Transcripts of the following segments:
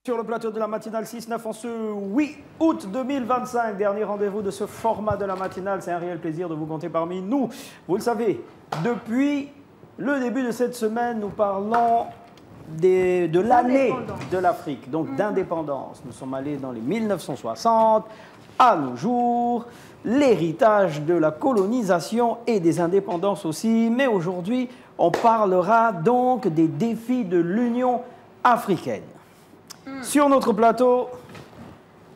Sur le plateau de la matinale 6-9 en ce 8 août 2025, dernier rendez-vous de ce format de la matinale. C'est un réel plaisir de vous compter parmi nous. Vous le savez, depuis le début de cette semaine, nous parlons de l'année de l'Afrique, donc d'indépendance. Nous sommes allés dans les 1960, à nos jours, l'héritage de la colonisation et des indépendances aussi. Mais aujourd'hui, on parlera donc des défis de l'Union africaine. Sur notre plateau,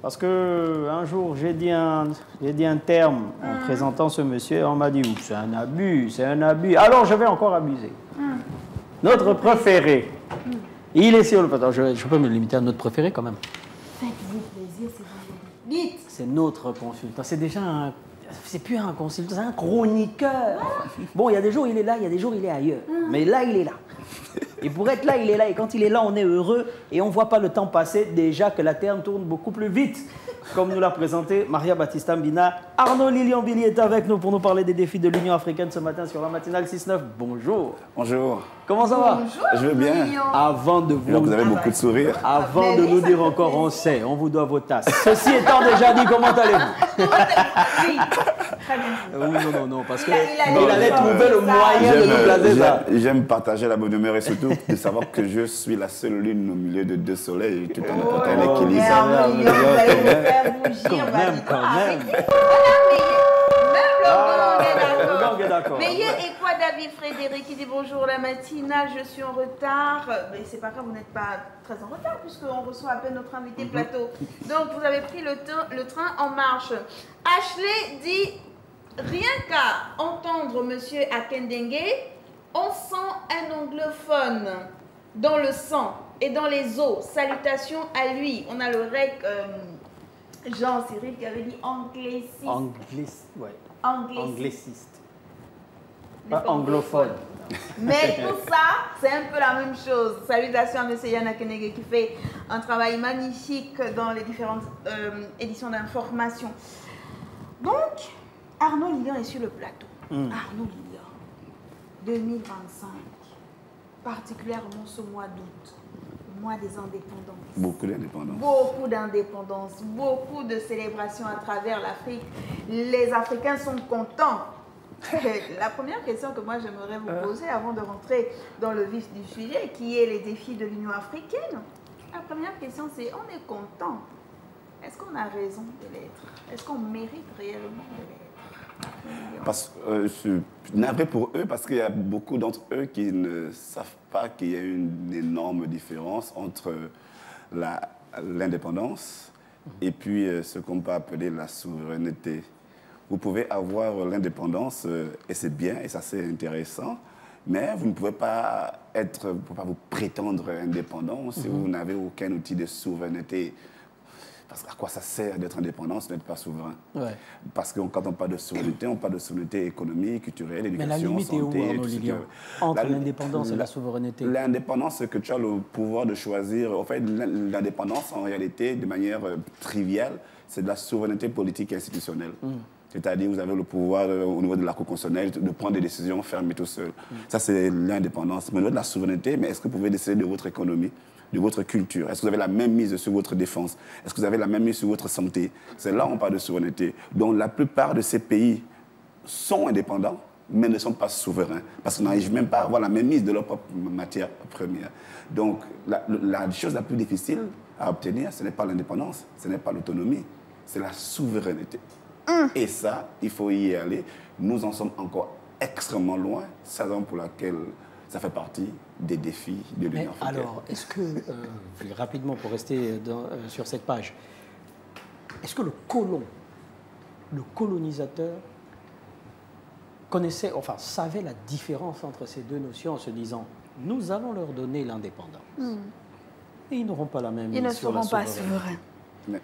parce qu'un jour j'ai dit un terme en présentant ce monsieur, on m'a dit c'est un abus, c'est un abus. Alors je vais encore abuser. Notre préféré, il est sur le plateau. Je peux me limiter à notre préféré quand même. Faites-vous plaisir, c'est vous. Vite. C'est notre consultant. C'est déjà un. C'est plus un consultant, c'est un chroniqueur. Bon, il y a des jours il est là, il y a des jours il est ailleurs. Mais là, il est là. Et pour être là, il est là. Et quand il est là, on est heureux. Et on ne voit pas le temps passer. Déjà que la Terre tourne beaucoup plus vite. Comme nous l'a présenté Maria Baptista Mbina. Arnaud Lilian-Billy est avec nous pour nous parler des défis de l'Union africaine ce matin sur la matinale 6-9. Bonjour. Bonjour. Comment ça va? Bonjour. Je vais bien. Avant de Vous avez beaucoup de sourires. Avant de nous dire encore, on sait, on vous doit vos tasses. Ceci étant déjà dit, comment allez-vous? Oui. Très bien. Non, parce qu'il Il allait trouver le moyen de nous placer ça. J'aime partager la bonne humeur et surtout de savoir que je suis la seule lune au milieu de deux soleils tout en apportant un équilibre. Vous allez vous faire bougir. Quand même. Même le d'accord. Mais hier, et quoi, David Frédéric, il dit bonjour la matinale, je suis en retard. Mais c'est pas grave, vous n'êtes pas très en retard puisqu'on reçoit à peine notre invité plateau. Donc, vous avez pris le train en marche. Ashley dit, rien qu'à entendre monsieur Akendengue, on sent un anglophone dans le sang et dans les os. Salutations à lui. On a le rec Jean-Cyril qui avait dit angliciste. Angliciste. Pas anglophone. Mais tout ça, c'est un peu la même chose. Salutations à M. Yann Akenege qui fait un travail magnifique dans les différentes éditions d'information. Donc, Arnaud Lilian est sur le plateau. Arnaud Lilian, 2025, particulièrement ce mois d'août, mois des indépendances. Beaucoup d'indépendance. Beaucoup d'indépendance, beaucoup de célébrations à travers l'Afrique. Les Africains sont contents. La première question que moi j'aimerais vous poser avant de rentrer dans le vif du sujet, qui est les défis de l'Union africaine. La première question c'est, on est content. Est-ce qu'on a raison de l'être? Est-ce qu'on mérite réellement de l'être? Parce je suis navré pour eux parce qu'il y a beaucoup d'entre eux qui ne savent pas qu'il y a une énorme différence entre l'indépendance et puis ce qu'on peut appeler la souveraineté. Vous pouvez avoir l'indépendance et c'est bien et ça c'est intéressant, mais vous ne pouvez pas vous prétendre indépendant si vous n'avez aucun outil de souveraineté. Parce qu'à quoi ça sert d'être indépendant si vous n'êtes pas souverain? Parce que quand on parle de souveraineté, on parle de souveraineté économique, culturelle, éducation, santé. Mais la limite est où, Arnaud Lilian, entre l'indépendance et la souveraineté? L'indépendance, c'est que tu as le pouvoir de choisir. En fait, l'indépendance, en réalité, de manière triviale, c'est de la souveraineté politique et institutionnelle. C'est-à-dire, vous avez le pouvoir au niveau de la Cour constitutionnelle de prendre des décisions fermées tout seul. Ça, c'est l'indépendance. Mais au niveau de la souveraineté, mais est-ce que vous pouvez décider de votre économie, de votre culture? Est-ce que vous avez la même mise sur votre défense? Est-ce que vous avez la même mise sur votre santé? C'est là où on parle de souveraineté. Donc, la plupart de ces pays sont indépendants, mais ne sont pas souverains. Parce qu'on n'arrive même pas à avoir la même mise de leur propre matière première. Donc, la chose la plus difficile à obtenir, ce n'est pas l'indépendance, ce n'est pas l'autonomie, c'est la souveraineté. Et ça, il faut y aller. Nous en sommes encore extrêmement loin. C'est la raison pour laquelle ça fait partie des défis de l'Union africaine. Alors, est-ce que, rapidement pour rester sur cette page, est-ce que le colonisateur connaissait, enfin savait la différence entre ces deux notions en se disant nous allons leur donner l'indépendance et ils n'auront pas la même mise sur la souveraineté. Ils ne seront pas souverains. Mais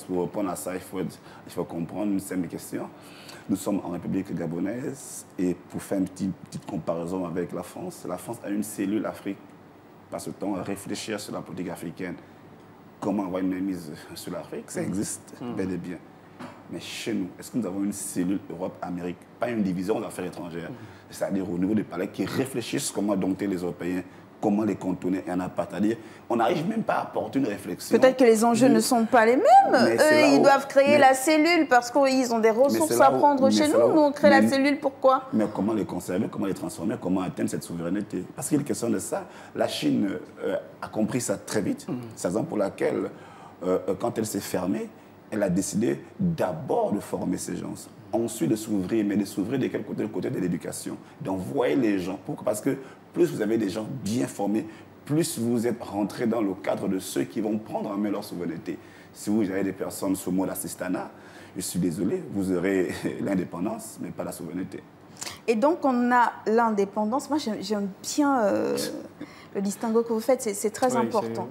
pour répondre à ça, il faut comprendre une simple question. Nous sommes en République gabonaise et pour faire une petite comparaison avec la France a une cellule Afrique, passe le temps à réfléchir sur la politique africaine. Comment avoir une mise sur l'Afrique? Ça existe bel et bien. Mais chez nous, est-ce que nous avons une cellule Europe-Amérique, pas une division d'affaires étrangères, c'est-à-dire au niveau des palais qui réfléchissent comment dompter les Européens comment les contourner et en c'est-à-dire on n'arrive même pas à apporter une réflexion. Peut-être que les enjeux ne sont pas les mêmes. Eux, ils doivent créer la cellule parce qu'ils ont des ressources à prendre chez nous. Nous, on crée la cellule, pourquoi? Mais comment les conserver, comment les transformer, comment atteindre cette souveraineté? Parce qu'il est question de ça. La Chine a compris ça très vite. C'est la raison pour laquelle, quand elle s'est fermée, elle a décidé d'abord de former ces gens. Ensuite de s'ouvrir, mais de s'ouvrir de quel côté? Le côté de l'éducation. D'envoyer les gens. Pourquoi? Parce que plus vous avez des gens bien formés, plus vous êtes rentré dans le cadre de ceux qui vont prendre en main leur souveraineté. Si vous avez des personnes sous mode assistana, je suis désolé, vous aurez l'indépendance, mais pas la souveraineté. Et donc, on a l'indépendance. Moi, j'aime bien le distinguo que vous faites, c'est très important.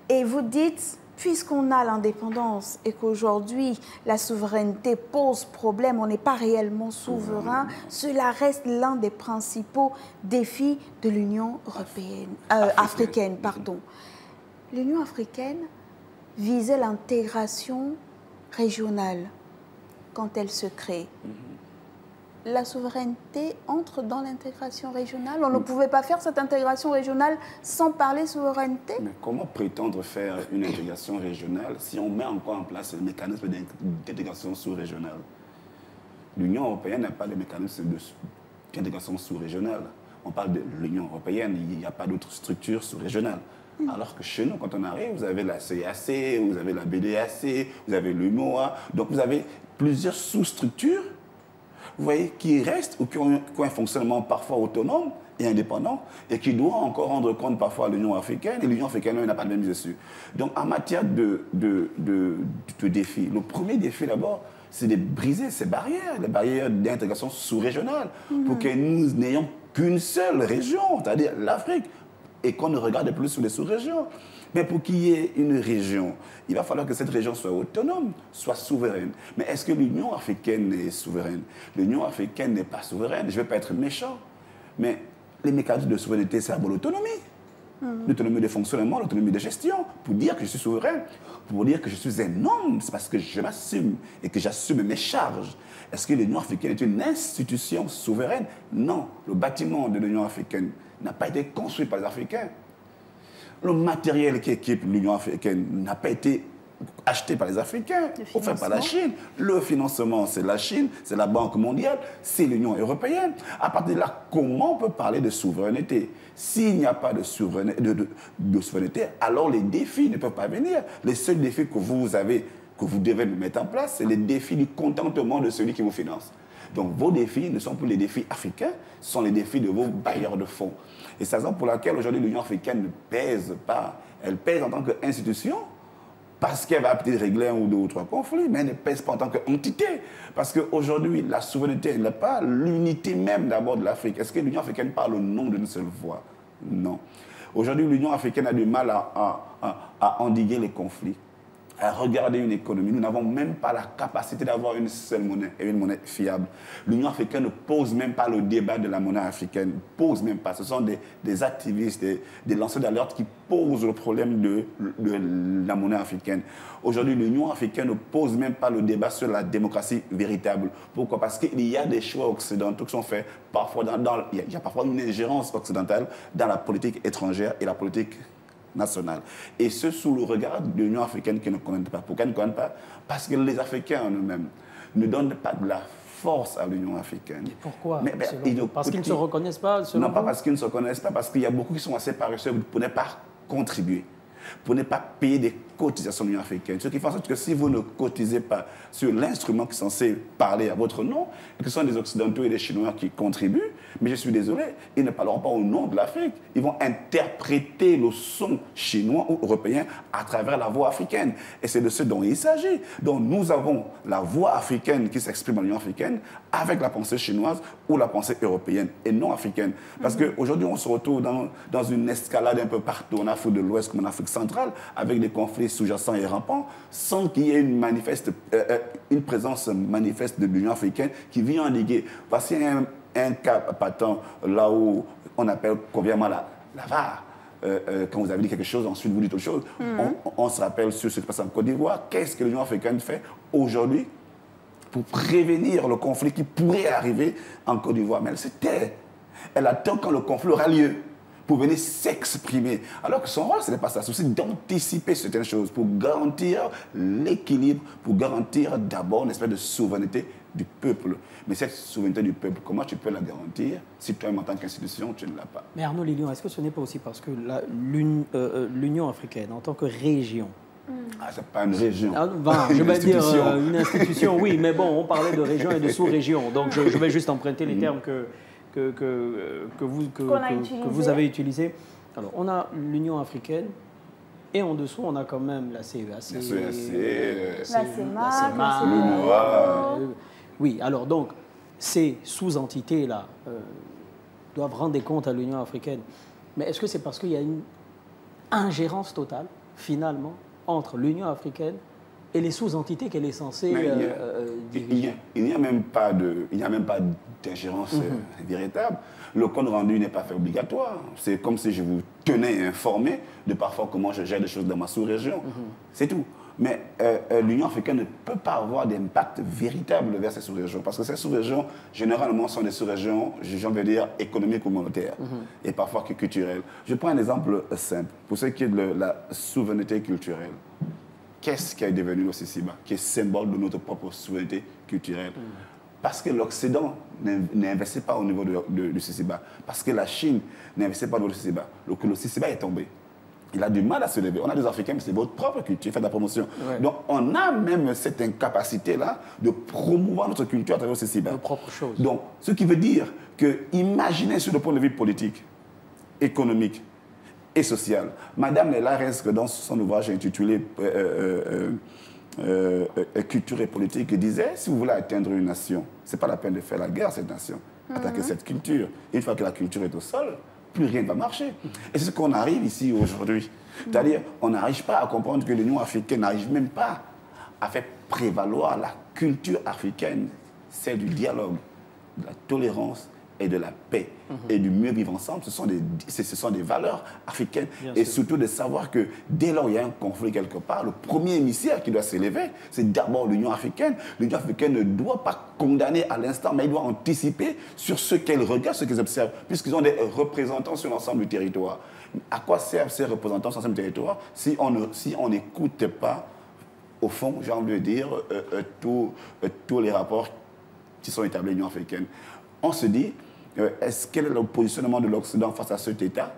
Et vous dites, puisqu'on a l'indépendance et qu'aujourd'hui, la souveraineté pose problème, on n'est pas réellement souverain, cela reste l'un des principaux défis de l'Union africaine. L'Union africaine visait l'intégration régionale quand elle se crée. La souveraineté entre dans l'intégration régionale. On ne pouvait pas faire cette intégration régionale sans parler souveraineté. Mais comment prétendre faire une intégration régionale si on met encore en place le mécanisme d'intégration sous-régionale? L'Union européenne n'a pas de mécanisme d'intégration sous-régionale. On parle de l'Union européenne, il n'y a pas d'autres structures sous-régionales. Alors que chez nous, quand on arrive, vous avez la CAC, vous avez la BDAC, vous avez l'UMOA. Donc vous avez plusieurs sous-structures, vous voyez, qui restent ou qui ont un fonctionnement parfois autonome et indépendant et qui doivent encore rendre compte parfois à l'Union africaine. Et l'Union africaine n'a pas de même dessus. Donc en matière de défis, le premier défi d'abord, c'est de briser ces barrières, les barrières d'intégration sous-régionale, pour que nous n'ayons qu'une seule région, c'est-à-dire l'Afrique, et qu'on ne regarde plus sur les sous-régions. Mais pour qu'il y ait une région, il va falloir que cette région soit autonome, soit souveraine. Mais est-ce que l'Union africaine est souveraine? L'Union africaine n'est pas souveraine. Je ne vais pas être méchant, mais les mécanismes de souveraineté, c'est d'abord l'autonomie. L'autonomie de fonctionnement, l'autonomie de gestion. Pour dire que je suis souverain, pour dire que je suis un homme, c'est parce que je m'assume et que j'assume mes charges. Est-ce que l'Union africaine est une institution souveraine? Non. Le bâtiment de l'Union africaine n'a pas été construit par les Africains. Le matériel qui équipe l'Union africaine n'a pas été acheté par les Africains, enfin par la Chine. Le financement, c'est la Chine, c'est la Banque mondiale, c'est l'Union européenne. À partir de là, comment on peut parler de souveraineté? S'il n'y a pas de souveraineté, alors les défis ne peuvent pas venir. Les seuls défis que vous avez, que vous devez mettre en place, c'est les défis du contentement de celui qui vous finance. Donc vos défis ne sont plus les défis africains, ce sont les défis de vos bailleurs de fonds. Et c'est la raison pour laquelle aujourd'hui l'Union africaine ne pèse pas. Elle pèse en tant qu'institution parce qu'elle va peut-être régler un ou deux ou trois conflits, mais elle ne pèse pas en tant qu'entité. Parce qu'aujourd'hui, la souveraineté n'est pas l'unité même d'abord de l'Afrique. Est-ce que l'Union africaine parle au nom d'une seule voix? Non. Aujourd'hui, l'Union africaine a du mal à endiguer les conflits, à regarder une économie. Nous n'avons même pas la capacité d'avoir une seule monnaie et une monnaie fiable. L'Union africaine ne pose même pas le débat de la monnaie africaine. Ne pose même pas. Ce sont des activistes, des lanceurs d'alerte qui posent le problème de la monnaie africaine. Aujourd'hui, l'Union africaine ne pose même pas le débat sur la démocratie véritable. Pourquoi? Parce qu'il y a des choix occidentaux qui sont faits parfois il y a parfois une ingérence occidentale dans la politique étrangère et la politique nationale. Et ce, sous le regard de l'Union africaine qui ne connaît pas. Pourquoi ils ne connaissent pas? Parce que les Africains en eux-mêmes ne donnent pas de la force à l'Union africaine. Et pourquoi? Parce qu'ils ne se reconnaissent pas? Non, pas parce qu'ils ne se reconnaissent pas, parce qu'il y a beaucoup qui sont assez paresseux pour ne pas contribuer, pour ne pas payer des cotisations de l'Union africaine. Ce qui fait en sorte que si vous ne cotisez pas sur l'instrument qui est censé parler à votre nom, et que ce sont des Occidentaux et des Chinois qui contribuent, mais je suis désolé, ils ne parleront pas au nom de l'Afrique. Ils vont interpréter le son chinois ou européen à travers la voix africaine. Et c'est de ce dont il s'agit. Donc nous avons la voix africaine qui s'exprime dans l'Union africaine avec la pensée chinoise ou la pensée européenne et non africaine. Parce qu'aujourd'hui, on se retrouve dans une escalade un peu partout en Afrique de l'Ouest comme en Afrique centrale, avec des conflits sous-jacents et rampants, sans qu'il y ait une présence manifeste de l'Union africaine qui vient endiguer. Voici un cas patent là où on appelle convenablement la VAR. Quand vous avez dit quelque chose, ensuite vous dites autre chose. On se rappelle sur ce qui se passe en Côte d'Ivoire. Qu'est-ce que l'Union africaine fait aujourd'hui pour prévenir le conflit qui pourrait arriver en Côte d'Ivoire? Mais elle se tait. Elle attend quand le conflit aura lieu. pour venir s'exprimer. Alors que son rôle, ce n'est pas ça, c'est aussi d'anticiper certaines choses pour garantir l'équilibre, pour garantir d'abord une espèce de souveraineté du peuple. Mais cette souveraineté du peuple, comment tu peux la garantir si toi-même en tant qu'institution, tu ne l'as pas? Mais Arnaud Lilion, est-ce que ce n'est pas aussi parce que l'Union africaine, en tant que région, ah, c'est pas une région. Je vais dire une institution, oui, mais bon, on parlait de région et de sous-région, donc je vais juste emprunter les termes que vous avez utilisés. Alors, on a l'Union africaine et en dessous, on a quand même la CEAC, la CEMAC, oui, alors donc, ces sous-entités-là doivent rendre des comptes à l'Union africaine. Mais est-ce que c'est parce qu'il y a une ingérence totale, finalement, entre l'Union africaine et les sous-entités qu'elle est censée diriger? Il n'y a même pas d'ingérence véritable. Le compte rendu n'est pas fait obligatoire. C'est comme si je vous tenais informé de parfois comment je gère des choses dans ma sous-région. C'est tout. Mais l'Union africaine ne peut pas avoir d'impact véritable vers ces sous-régions. Parce que ces sous-régions, généralement, sont des sous-régions, je vais dire, économiques ou monétaires. Et parfois culturelles. Je prends un exemple simple. Pour ce qui est de la souveraineté culturelle, qu'est-ce qui est devenu le Sisiba, qui est symbole de notre propre souveraineté culturelle? Parce que l'Occident n'investit pas au niveau du Sisiba. Parce que la Chine n'investit pas au niveau du Sisiba. Le Sisiba est tombé. Il a du mal à se lever. On a des Africains, mais c'est votre propre culture, faites de la promotion. Ouais. Donc, on a même cette incapacité-là de promouvoir notre culture à travers le Sisiba. Nos propres choses. Donc, ce qui veut dire que, imaginez sur le point de vue politique, économique et social, Madame Lelares, dans son ouvrage intitulé Culture et politique, disait, si vous voulez atteindre une nation, ce n'est pas la peine de faire la guerre à cette nation. Attaquer cette culture. Une fois que la culture est au sol, plus rien ne va marcher. Et c'est ce qu'on arrive ici aujourd'hui. C'est-à-dire, on n'arrive pas à comprendre que l'Union africaine n'arrive même pas à faire prévaloir la culture africaine, celle du dialogue, de la tolérance et de la paix et du mieux vivre ensemble. Ce sont des valeurs africaines. Bien et sûr. Surtout de savoir que dès lors où il y a un conflit quelque part, le premier émissaire qui doit s'élever, c'est d'abord l'Union africaine. L'Union africaine ne doit pas condamner à l'instant, mais elle doit anticiper sur ce qu'elle regarde, ce qu'ils observent, puisqu'ils ont des représentants sur l'ensemble du territoire. À quoi servent ces représentants sur l'ensemble du territoire si on n'écoute pas, au fond, j'ai envie de dire, tous les rapports qui sont établis à l'Union africaine? On se dit, quel est le positionnement de l'Occident face à cet État?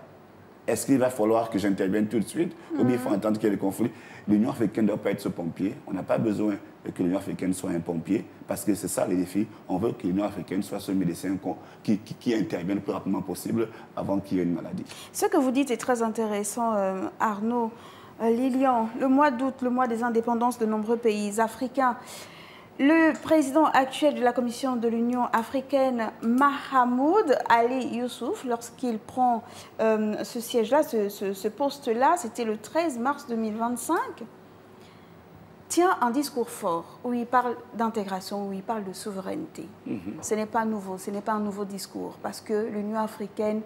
Est-ce qu'il va falloir que j'intervienne tout de suite? Ou bien il faut attendre qu'il y ait des conflits? L'Union africaine ne doit pas être ce pompier. On n'a pas besoin que l'Union africaine soit un pompier, parce que c'est ça les défis. On veut que l'Union africaine soit ce médecin qui intervienne le plus rapidement possible avant qu'il y ait une maladie. Ce que vous dites est très intéressant, Arnaud. Lilian, le mois d'août, le mois des indépendances de nombreux pays africains, le président actuel de la Commission de l'Union africaine, Mahamoud Ali Youssouf, lorsqu'il prend ce siège-là, ce poste-là, c'était le 13 mars 2025, tient un discours fort où il parle d'intégration, où il parle de souveraineté. Ce n'est pas nouveau, ce n'est pas un nouveau discours, parce que l'Union africaine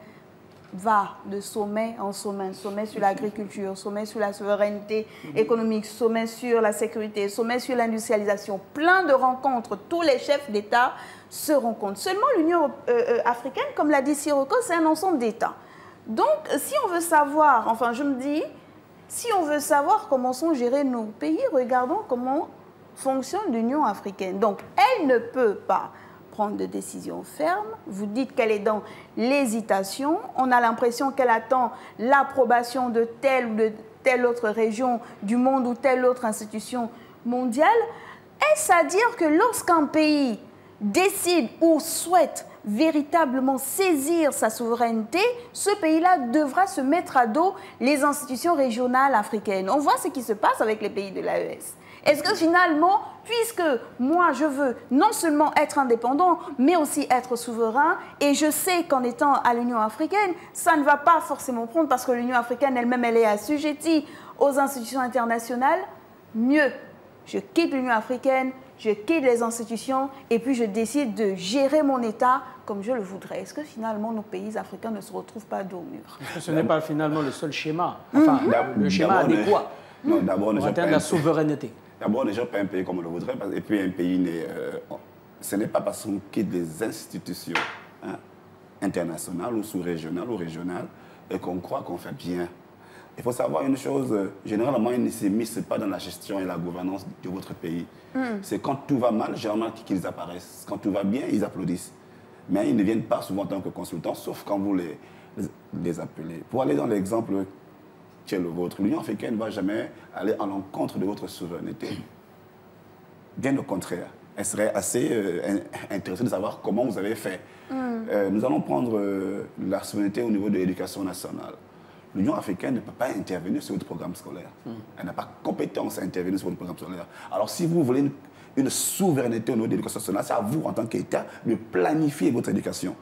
va de sommet en sommet, sommet sur l'agriculture, sommet sur la souveraineté économique, sommet sur la sécurité, sommet sur l'industrialisation, plein de rencontres, tous les chefs d'État se rencontrent. Seulement l'Union africaine, comme l'a dit Siroko, c'est un ensemble d'États. Donc si on veut savoir, enfin je me dis, si on veut savoir comment sont gérés nos pays, regardons comment fonctionne l'Union africaine. Donc elle ne peut pas prendre de décisions fermes. Vous dites qu'elle est dans l'hésitation. On a l'impression qu'elle attend l'approbation de telle ou de telle autre région du monde ou telle autre institution mondiale. Est-ce à dire que lorsqu'un pays décide ou souhaite véritablement saisir sa souveraineté, ce pays-là devra se mettre à dos les institutions régionales africaines? On voit ce qui se passe avec les pays de l'AES. Est-ce que finalement, puisque moi je veux non seulement être indépendant, mais aussi être souverain, et je sais qu'en étant à l'Union africaine, ça ne va pas forcément prendre parce que l'Union africaine elle-même, elle est assujettie aux institutions internationales, mieux, je quitte l'Union africaine, je quitte les institutions, et puis je décide de gérer mon État comme je le voudrais. Est-ce que finalement nos pays africains ne se retrouvent pas dos au mur? Ce n'est pas finalement le seul schéma, enfin le schéma adéquat pour atteindre la souveraineté. D'abord, déjà, pas un pays comme on le voudrait, et puis un pays, ce n'est pas parce qu'on quitte des institutions international ou sous-régional ou régional et qu'on croit qu'on fait bien. Il faut savoir une chose, généralement, ils ne s'immiscent pas dans la gestion et la gouvernance de votre pays. C'est quand tout va mal, généralement, qu'ils apparaissent. Quand tout va bien, ils applaudissent. Mais ils ne viennent pas souvent en tant que consultants, sauf quand vous les appelez. Pour aller dans l'exemple qui est le vôtre, l'Union africaine ne va jamais aller à l'encontre de votre souveraineté. Bien au contraire. Elle serait assez intéressée de savoir comment vous avez fait. Nous allons prendre la souveraineté au niveau de l'éducation nationale. L'Union africaine ne peut pas intervenir sur votre programme scolaire. Elle n'a pas compétence à intervenir sur votre programme scolaire. Alors, si vous voulez une souveraineté au niveau de l'éducation nationale, c'est à vous, en tant qu'État, de planifier votre éducation.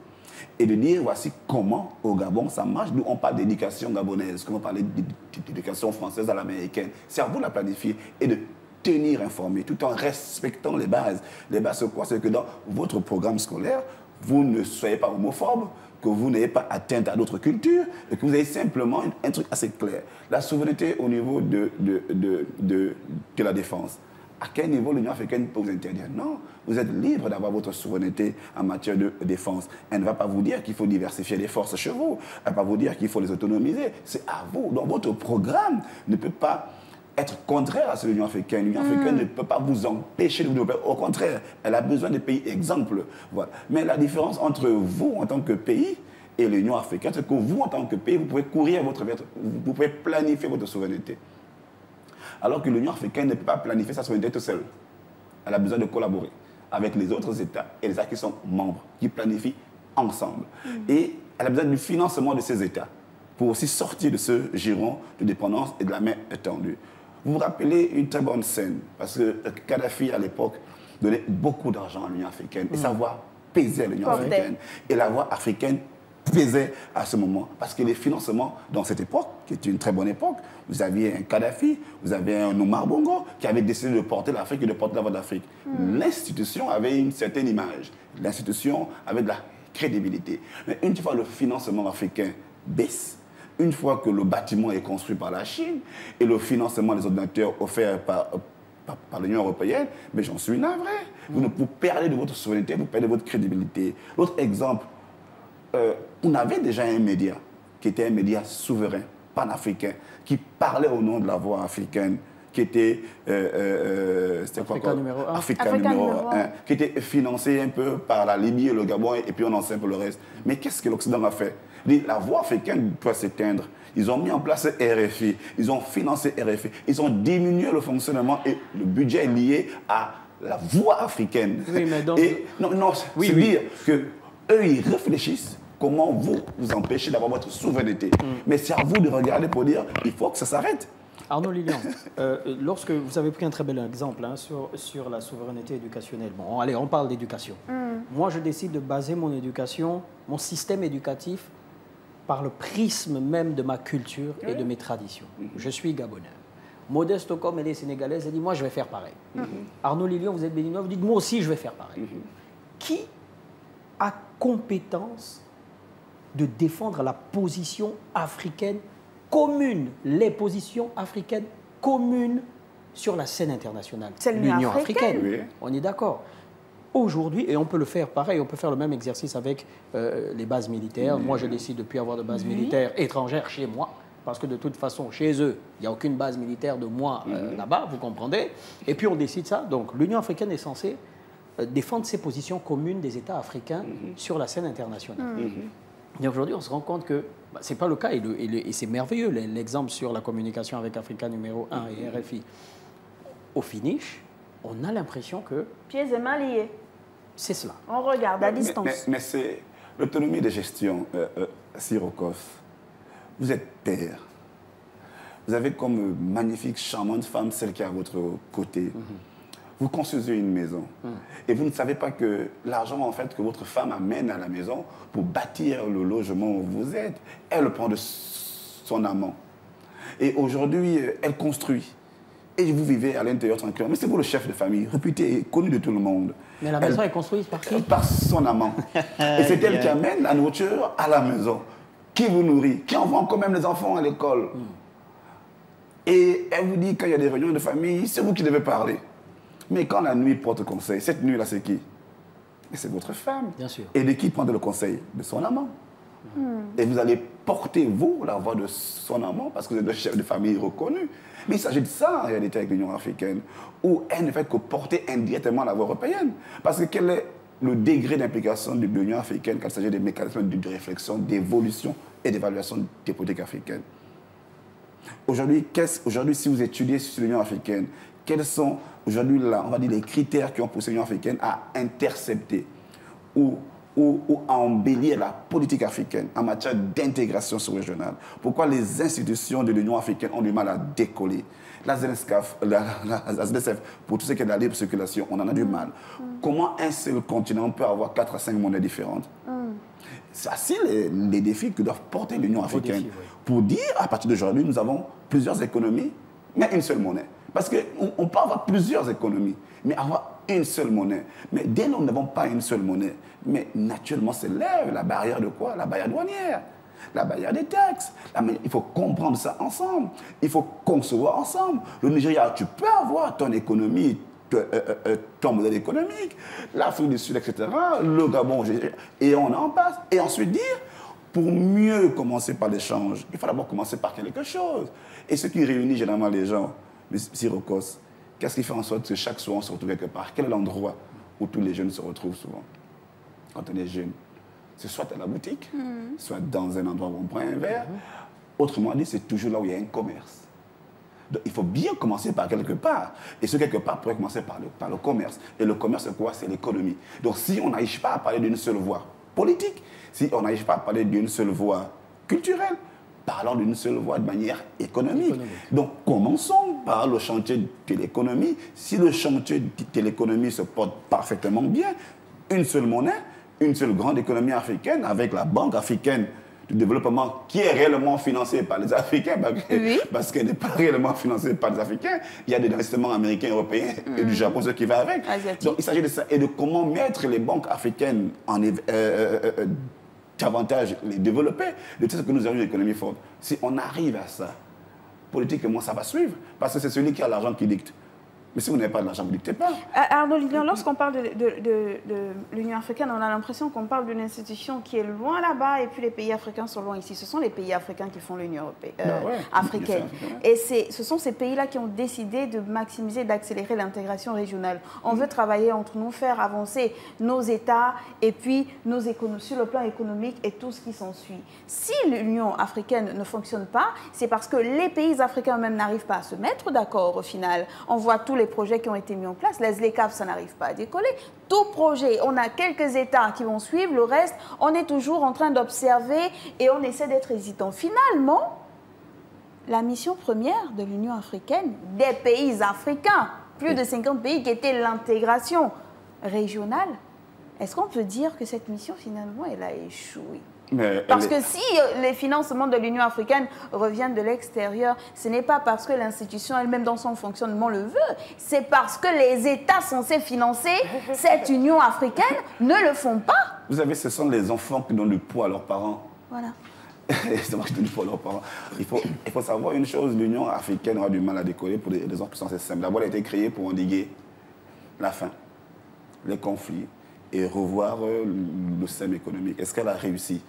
Et de dire, voici comment, au Gabon, ça marche. Nous, on parle d'éducation gabonaise, comme on parlait d'éducation française à l'américaine. C'est à vous de la planifier et de tenir informé, tout en respectant les bases. Les bases, c'est quoi? C'est que dans votre programme scolaire, vous ne soyez pas homophobe, que vous n'ayez pas atteinte à d'autres cultures, et que vous ayez simplement un truc assez clair. La souveraineté au niveau de la défense. À quel niveau l'Union africaine peut vous interdire? Non, vous êtes libre d'avoir votre souveraineté en matière de défense. Elle ne va pas vous dire qu'il faut diversifier les forces chez vous. Elle ne va pas vous dire qu'il faut les autonomiser. C'est à vous. Donc votre programme ne peut pas être contraire à ce de l'Union africaine. L'Union africaine ne peut pas vous empêcher de vous développer. Au contraire, elle a besoin de pays exemples. Voilà. Mais la différence entre vous en tant que pays et l'Union africaine, c'est que vous, en tant que pays, vous pouvez courir vous pouvez planifier votre souveraineté. Alors que l'Union africaine ne peut pas planifier sa souveraineté toute seule. Elle a besoin de collaborer avec les autres États et les États qui sont membres, qui planifient ensemble. Et elle a besoin du financement de ces États pour aussi sortir de ce giron de dépendance et de la main étendue. Vous vous rappelez une très bonne scène, parce que Kadhafi, à l'époque, donnait beaucoup d'argent à l'Union africaine, et sa voix pesait à l'Union africaine. Et la voix africaine pesait à ce moment, parce que les financements, dans cette époque, qui est une très bonne époque, vous aviez un Kadhafi, vous aviez un Omar Bongo, qui avait décidé de porter l'Afrique et de porter la voix d'Afrique. L'institution avait une certaine image, l'institution avait de la crédibilité. Mais une fois le financement africain baisse, une fois que le bâtiment est construit par la Chine et le financement des ordinateurs offerts par l'Union européenne, mais j'en suis navré. Vous perdez de votre souveraineté, vous perdez de votre crédibilité. L'autre exemple, on avait déjà un média qui était un média souverain, panafricain, qui parlait au nom de la voix africaine, qui était Africa numéro 1, qui était financé un peu par la Libye et le Gabon, et puis on en sait un peu le reste. Mais qu'est-ce que l'Occident a fait? La voix africaine doit s'éteindre. Ils ont mis en place RFI, ils ont financé RFI, ils ont diminué le fonctionnement et le budget lié à la voix africaine. Oui, mais donc... c'est dire qu'eux, ils réfléchissent comment vous empêchez d'avoir votre souveraineté. Mais c'est à vous de regarder pour dire, il faut que ça s'arrête. Arnaud Lilian, lorsque vous avez pris un très bel exemple sur la souveraineté éducationnelle, bon, allez, on parle d'éducation. Moi, je décide de baser mon éducation, mon système éducatif, par le prisme même de ma culture et de mes traditions. Je suis Gabonais. Modeste comme elle est sénégalaise, elle dit, moi, je vais faire pareil. Arnaud Lilian, vous êtes béninois, vous dites, moi aussi, je vais faire pareil. Qui a compétence de défendre la position africaine commune, les positions africaines communes sur la scène internationale? C'est l'Union africaine. Oui. On est d'accord. Aujourd'hui, et on peut le faire pareil, on peut faire le même exercice avec les bases militaires. Moi, je décide de ne plus avoir de base militaire étrangère chez moi, parce que de toute façon, chez eux, il n'y a aucune base militaire de moi là-bas, vous comprenez? Et puis on décide ça. Donc l'Union africaine est censée défendre ses positions communes des États africains sur la scène internationale. Et aujourd'hui, on se rend compte que ce n'est pas le cas, et c'est merveilleux, l'exemple sur la communication avec Africa numéro 1 et RFI. Au finish, on a l'impression que... Pieds et mains liés. C'est cela. On regarde à distance. Mais c'est l'autonomie de gestion, Sirokos. Vous êtes père. Vous avez comme magnifique, charmante femme, celle qui est à votre côté. Vous construisez une maison. Et vous ne savez pas que l'argent, en fait, que votre femme amène à la maison pour bâtir le logement où vous êtes, elle le prend de son amant. Et aujourd'hui, elle construit. Et vous vivez à l'intérieur tranquille. Mais c'est vous le chef de famille, réputé et connu de tout le monde. Mais la maison est construite par qui? Par son amant. Et c'est elle qui amène la nourriture à la maison, qui vous nourrit, qui envoie quand même les enfants à l'école. Et elle vous dit, quand il y a des réunions de famille, c'est vous qui devez parler. Mais quand la nuit porte conseil, cette nuit-là, c'est qui? mais c'est votre femme. Bien sûr. Et de qui prendre le conseil? De son amant. Et vous allez porter, vous, la voix de son amant, parce que vous êtes le chef de famille reconnu. Mais il s'agit de ça, en réalité, avec l'Union africaine, où elle ne fait que porter indirectement la voix européenne. Parce que quel est le degré d'implication de l'Union africaine quand il s'agit des mécanismes de réflexion, d'évolution et d'évaluation des politiques africaines? Aujourd'hui, si vous étudiez sur l'Union africaine, quels sont aujourd'hui, on va dire, les critères qui ont poussé l'Union africaine à intercepter ou à embellir la politique africaine en matière d'intégration sous-régionale? Pourquoi les institutions de l'Union africaine ont du mal à décoller? La ZNSCAF, la ZSF, pour tout ce qui est de la libre circulation, on en a du mal. Comment un seul continent peut avoir 4 à 5 monnaies différentes? C'est ainsi les défis que doivent porter l'Union africaine. Pour dire, à partir d'aujourd'hui, nous avons plusieurs économies, mais une seule monnaie. Parce qu'on peut avoir plusieurs économies, mais avoir une seule monnaie. Mais dès lors nous n'avons pas une seule monnaie, mais naturellement s'élève la barrière de quoi? La barrière douanière, la barrière des taxes. Il faut comprendre ça ensemble. Il faut concevoir ensemble. Le Nigeria, tu peux avoir ton économie, ton modèle économique, l'Afrique du Sud, etc., le Gabon, et on en passe. Et ensuite dire, pour mieux commencer par l'échange, il faut d'abord commencer par quelque chose. Et ce qui réunit généralement les gens, M. Rokos, qu'est-ce qui fait en sorte que chaque soir on se retrouve quelque part? Quel est l'endroit où tous les jeunes se retrouvent souvent quand on est jeune? C'est soit à la boutique, soit dans un endroit où on prend un verre. Autrement dit, c'est toujours là où il y a un commerce. Donc, il faut bien commencer par quelque part. Et ce quelque part pourrait commencer par le commerce. Et le commerce, c'est quoi? C'est l'économie. Donc si on n'arrive pas à parler d'une seule voie politique, si on n'arrive pas à parler d'une seule voie culturelle, parlons d'une seule voie de manière économique. Donc, commençons par le chantier de l'économie. Si le chantier de l'économie se porte parfaitement bien, une seule monnaie, une seule grande économie africaine, avec la Banque africaine du développement qui est réellement financée par les Africains, parce qu'elle n'est pas réellement financée par les Africains. Il y a des investissements américains, européens et du Japon, ce qui va avec. Donc, il s'agit de ça et de comment mettre les banques africaines en davantage les développer, de tout ce que nous avons une économie forte. Si on arrive à ça, politiquement, ça va suivre, parce que c'est celui qui a l'argent qui dicte. Mais si vous n'avez pas de l'argent, vous ne dictez pas. Arnaud Lilian, lorsqu'on parle de l'Union africaine, on a l'impression qu'on parle d'une institution qui est loin là-bas et puis les pays africains sont loin ici. Ce sont les pays africains qui font l'Union africaine. Et ce sont ces pays-là qui ont décidé de maximiser, d'accélérer l'intégration régionale. On veut travailler entre nous, faire avancer nos États et puis nos économies, sur le plan économique et tout ce qui s'ensuit. Si l'Union africaine ne fonctionne pas, c'est parce que les pays africains eux-mêmes n'arrivent pas à se mettre d'accord au final. On voit tous les projets qui ont été mis en place, les ZLECAf, ça n'arrive pas à décoller. Tout projet, on a quelques États qui vont suivre, le reste, on est toujours en train d'observer et on essaie d'être hésitant. Finalement, la mission première de l'Union africaine, des pays africains, plus de 50 pays qui étaient l'intégration régionale, est-ce qu'on peut dire que cette mission, finalement, elle a échoué? Parce que si les financements de l'Union africaine reviennent de l'extérieur, ce n'est pas parce que l'institution elle-même dans son fonctionnement le veut, c'est parce que les États censés financer cette Union africaine ne le font pas. Vous savez, ce sont les enfants qui donnent du poids à leurs parents. Voilà. C'est moi qui donne du poids à leurs parents. Il faut savoir une chose, l'Union africaine aura du mal à décoller pour des raisons qui sont assez simples. D'abord, elle a été créée pour endiguer la faim, les conflits et revoir le système économique. Est-ce qu'elle a réussi?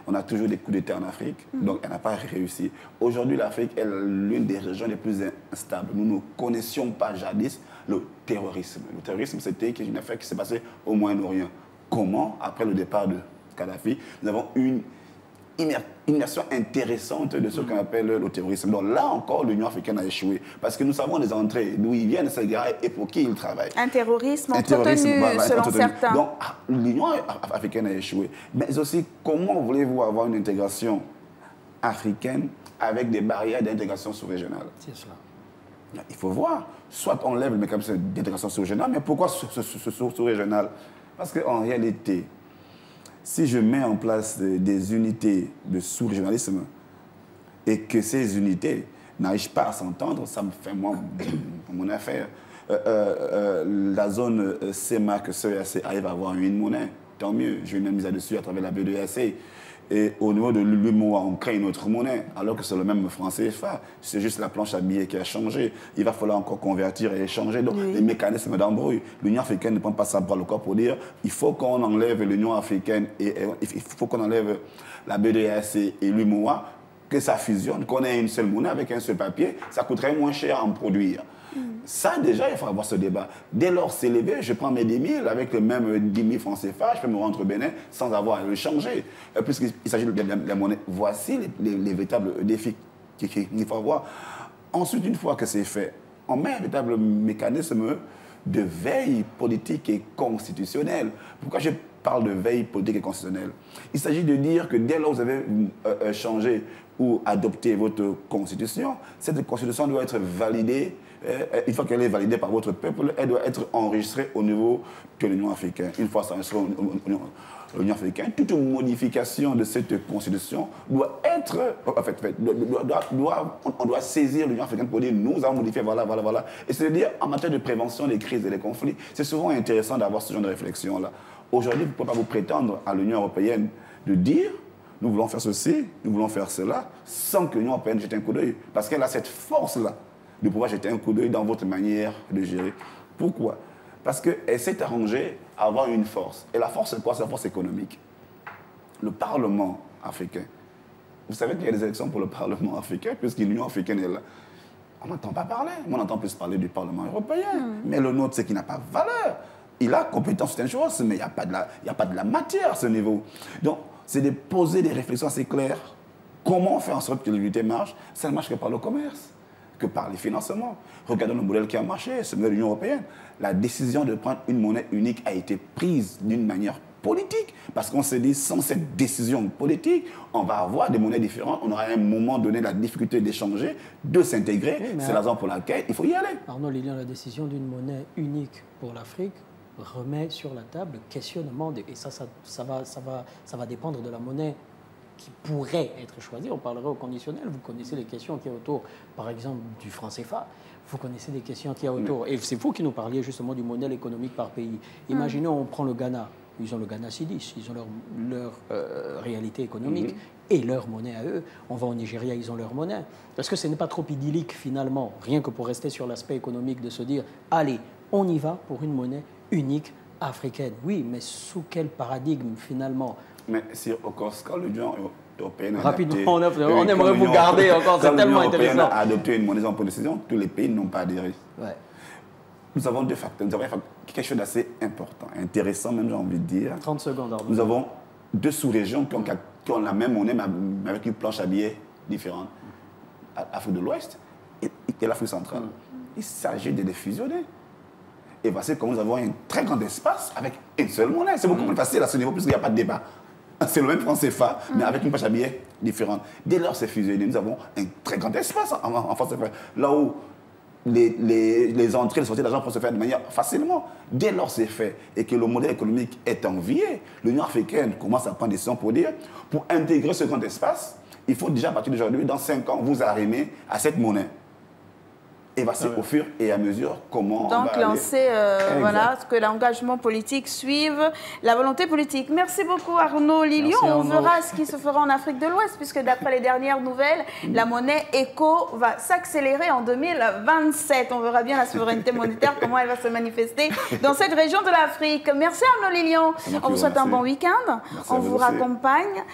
On a toujours des coups d'État en Afrique, donc elle n'a pas réussi. Aujourd'hui, l'Afrique est l'une des régions les plus instables. Nous ne connaissions pas jadis le terrorisme. Le terrorisme, c'était une affaire qui s'est passée au Moyen-Orient. Comment, après le départ de Kadhafi, nous avons une immersion intéressante de ce qu'on appelle le terrorisme. Donc là encore, l'Union africaine a échoué. Parce que nous savons les entrées, d'où ils viennent, ces gars, et pour qui ils travaillent. Un terrorisme entretenu, selon certains. Donc l'Union africaine a échoué. Mais aussi, comment voulez-vous avoir une intégration africaine avec des barrières d'intégration sous-régionale? C'est cela. Il faut voir. Soit on lève le mécanisme d'intégration sous-régionale, mais pourquoi sous-régional? Parce qu'en réalité, si je mets en place des unités de sous-régionalisme et que ces unités n'arrivent pas à s'entendre, ça me fait moi mon affaire. La zone CEMAC, CEAC arrive à avoir une monnaie, tant mieux. J'ai une mise là-dessus à travers la B2AC. Et au niveau de l'UEMOA, on crée une autre monnaie, alors que c'est le même franc CFA. C'est juste la planche à billets qui a changé. Il va falloir encore convertir et échanger. Donc, les mécanismes d'embrouille. L'Union africaine ne prend pas ça bras le corps pour dire il faut qu'on enlève l'Union africaine et il faut qu'on enlève la BEDEAC et l'UEMOA, que ça fusionne, qu'on ait une seule monnaie avec un seul papier. Ça coûterait moins cher à en produire. Ça, déjà, il faut avoir ce débat. Dès lors, c'est élevé, je prends mes 10 000 avec le même 10 000 francs CFA, je peux me rendre au Bénin sans avoir à le changer. Puisqu'il s'agit de la monnaie. Voici les véritables défis qu'il faut avoir. Ensuite, une fois que c'est fait, on met un véritable mécanisme de veille politique et constitutionnelle. Pourquoi je parle de veille politique et constitutionnelle? Il s'agit de dire que dès lors que vous avez changé ou adopté votre constitution, cette constitution doit être validée. Une fois qu'elle est validée par votre peuple, elle doit être enregistrée au niveau de l'Union africaine. Une fois enregistrée au l'Union africaine, toute modification de cette constitution doit être, on doit saisir l'Union africaine pour dire nous avons modifié, voilà. Et c'est-à-dire, en matière de prévention des crises et des conflits, c'est souvent intéressant d'avoir ce genre de réflexion-là. Aujourd'hui, vous ne pouvez pas vous prétendre à l'Union européenne de dire nous voulons faire ceci, nous voulons faire cela, sans que l'Union européenne jette un coup d'œil. Parce qu'elle a cette force-là de pouvoir jeter un coup d'œil dans votre manière de gérer. Pourquoi? Parce qu'elle s'est arrangée à avoir une force. Et la force, c'est quoi? C'est la force économique. Le Parlement africain. Vous savez qu'il y a des élections pour le Parlement africain, puisque l'Union africaine est là. On n'entend pas parler. On entend plus parler du Parlement européen. Mais le nôtre, c'est qu'il n'a pas de valeur. Il a compétence sur certaines choses, mais il n'y a pas de la matière à ce niveau. Donc, c'est de poser des réflexions assez claires. Comment faire en sorte que l'unité marche? Ça ne marche que par le commerce, que par les financements. Regardons le modèle qui a marché, c'est l'Union européenne. La décision de prendre une monnaie unique a été prise d'une manière politique, parce qu'on s'est dit, sans cette décision politique, on va avoir des monnaies différentes, on aura à un moment donné la difficulté d'échanger, de s'intégrer. Oui, c'est la raison pour laquelle il faut y aller. Arnaud Lilian, la décision d'une monnaie unique pour l'Afrique remet sur la table le questionnement, et ça va dépendre de la monnaie qui pourrait être choisie. On parlerait au conditionnel. Vous connaissez les questions qu'il y a autour, par exemple, du franc CFA. Vous connaissez les questions qu'il y a autour. Et c'est vous qui nous parliez justement du modèle économique par pays. Imaginons, on prend le Ghana. Ils ont le Ghana Cedis, ils ont leur réalité économique et leur monnaie à eux. On va au Nigeria, ils ont leur monnaie. Est-ce que ce n'est pas trop idyllique finalement, rien que pour rester sur l'aspect économique, de se dire, allez, on y va pour une monnaie unique africaine? Oui, mais sous quel paradigme finalement? Mais si au quand l'Union européenne rapidement, on aimerait vous garder encore, c'est tellement intéressant. A adopté une monnaie en décision, tous les pays n'ont pas adhéré. Ouais. Nous avons deux facteurs. Nous avons quelque chose d'assez important, intéressant même, j'ai envie de dire. 30 secondes, Arnaud. Nous avons deux sous-régions qui ont la même monnaie, mais avec une planche à billets différente. L'Afrique de l'Ouest et l'Afrique centrale. Il s'agit de les fusionner. Et voici comment nous avons un très grand espace avec une seule monnaie. C'est beaucoup plus facile à ce niveau, puisqu'il n'y a pas de débat. C'est le même franc CFA, mais avec une planche à billets différente. Dès lors c'est fusionné, nous avons un très grand espace en franc CFA. Là où les entrées et les sorties d'argent peuvent se faire de manière facilement. Dès lors c'est fait et que le modèle économique est envié, l'Union africaine commence à prendre des décisions pour dire, pour intégrer ce grand espace, il faut déjà à partir d'aujourd'hui, dans 5 ans, vous arrimer à cette monnaie. Et voici au fur et à mesure comment donc, on va lancer, voilà, que l'engagement politique suive la volonté politique. Merci beaucoup Arnaud Lilian. On verra ce qui se fera en Afrique de l'Ouest, puisque d'après les dernières nouvelles, la monnaie ECO va s'accélérer en 2027. On verra bien la souveraineté monétaire, comment elle va se manifester dans cette région de l'Afrique. Merci Arnaud Lilian. On vous souhaite un bon week-end. On vous raccompagne.